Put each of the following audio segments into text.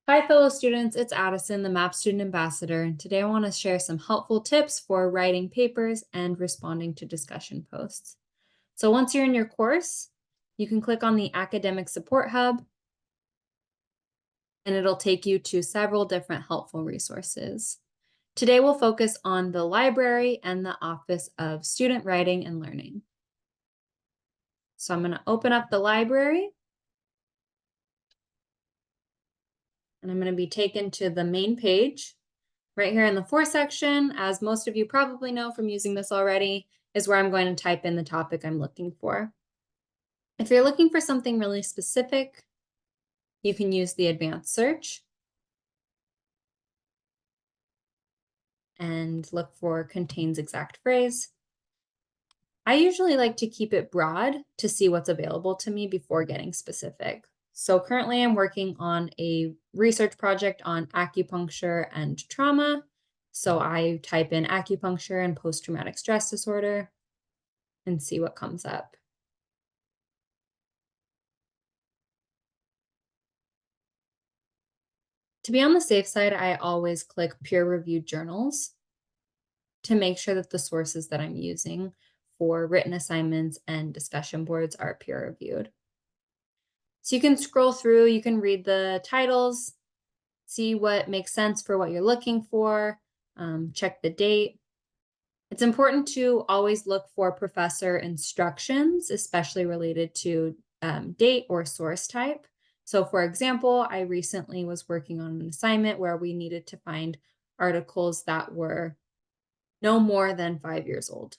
Hi, fellow students. It's Addison, the MAP Student Ambassador, and today I want to share some helpful tips for writing papers and responding to discussion posts. So once you're in your course, you can click on the Academic Support Hub, and it'll take you to several different helpful resources. Today we'll focus on the library and the Office of Student Writing and Learning. So I'm going to open up the library, and I'm going to be taken to the main page. Right here in the For section, as most of you probably know from using this already, is where I'm going to type in the topic I'm looking for. If you're looking for something really specific, you can use the advanced search and look for contains exact phrase. I usually like to keep it broad to see what's available to me before getting specific. So currently I'm working on a research project on acupuncture and trauma. So I type in acupuncture and post-traumatic stress disorder and see what comes up. To be on the safe side, I always click peer-reviewed journals to make sure that the sources that I'm using for written assignments and discussion boards are peer-reviewed. So you can scroll through, you can read the titles, see what makes sense for what you're looking for, check the date. It's important to always look for professor instructions, especially related to date or source type. So for example, I recently was working on an assignment where we needed to find articles that were no more than 5 years old.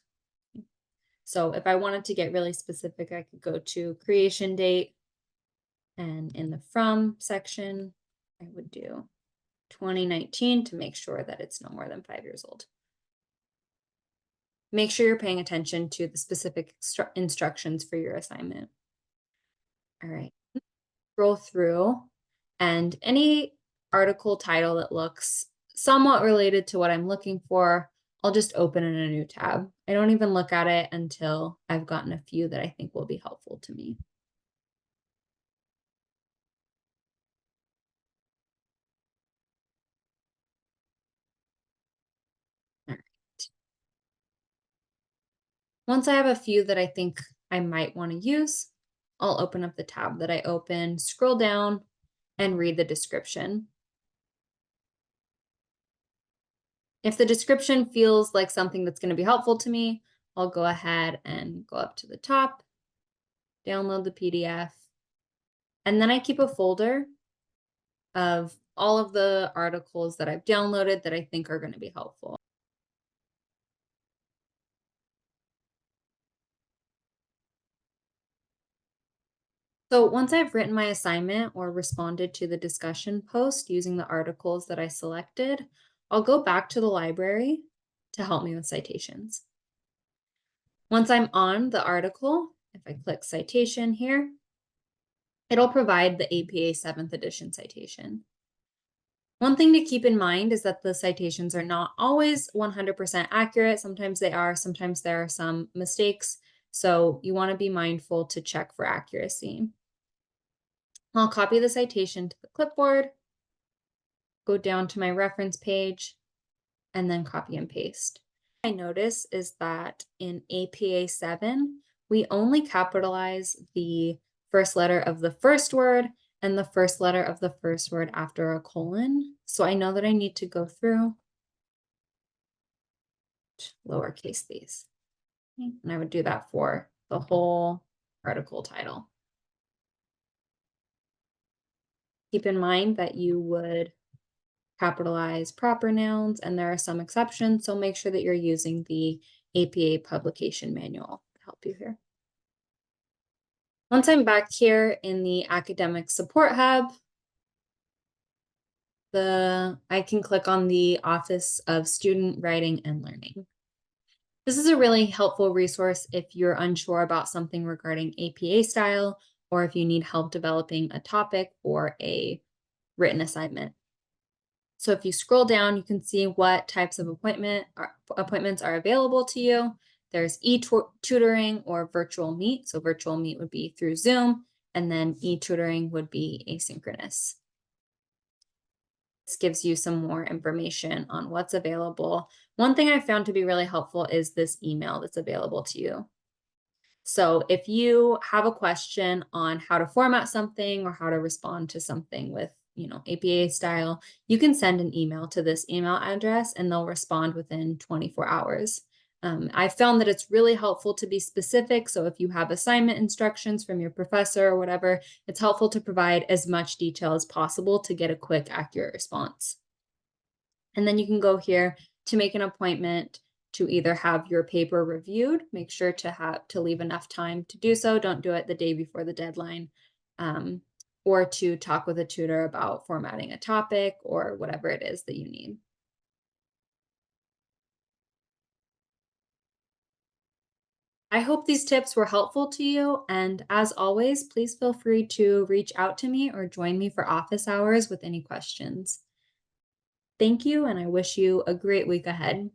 So if I wanted to get really specific, I could go to creation date, and in the from section, I would do 2019 to make sure that it's no more than 5 years old. Make sure you're paying attention to the specific instructions for your assignment. All right, scroll through, and any article title that looks somewhat related to what I'm looking for, I'll just open in a new tab. I don't even look at it until I've gotten a few that I think will be helpful to me. All right. Once I have a few that I think I might want to use, I'll open up the tab that I opened, scroll down, and read the description. If the description feels like something that's going to be helpful to me, I'll go ahead and go up to the top, download the PDF, and then I keep a folder of all of the articles that I've downloaded that I think are going to be helpful. So once I've written my assignment or responded to the discussion post using the articles that I selected, I'll go back to the library to help me with citations. Once I'm on the article, if I click citation here, it'll provide the APA 7th edition citation. One thing to keep in mind is that the citations are not always 100% accurate. Sometimes they are, sometimes there are some mistakes. So you want to be mindful to check for accuracy. I'll copy the citation to the clipboard, go down to my reference page, and then copy and paste. What I notice is that in APA 7, we only capitalize the first letter of the first word and the first letter of the first word after a colon. So I know that I need to go through, lowercase these. And I would do that for the whole article title. Keep in mind that you would capitalize proper nouns, and there are some exceptions, so make sure that you're using the APA publication manual to help you here. Once I'm back here in the Academic Support Hub, I can click on the Office of Student Writing and Learning. This is a really helpful resource if you're unsure about something regarding APA style, or if you need help developing a topic or a written assignment. So if you scroll down, you can see what types of appointments are available to you. There's e-tutoring or virtual meet. So virtual meet would be through Zoom, and then e-tutoring would be asynchronous. This gives you some more information on what's available. One thing I found to be really helpful is this email that's available to you. So if you have a question on how to format something or how to respond to something with, APA style, you can send an email to this email address and they'll respond within 24 hours. I found that it's really helpful to be specific. So if you have assignment instructions from your professor or whatever, it's helpful to provide as much detail as possible to get a quick, accurate response. And then you can go here to make an appointment to either have your paper reviewed, make sure to leave enough time to do so. Don't do it the day before the deadline. Um, or to talk with a tutor about formatting a topic or whatever it is that you need. I hope these tips were helpful to you. And as always, please feel free to reach out to me or join me for office hours with any questions. Thank you, and I wish you a great week ahead.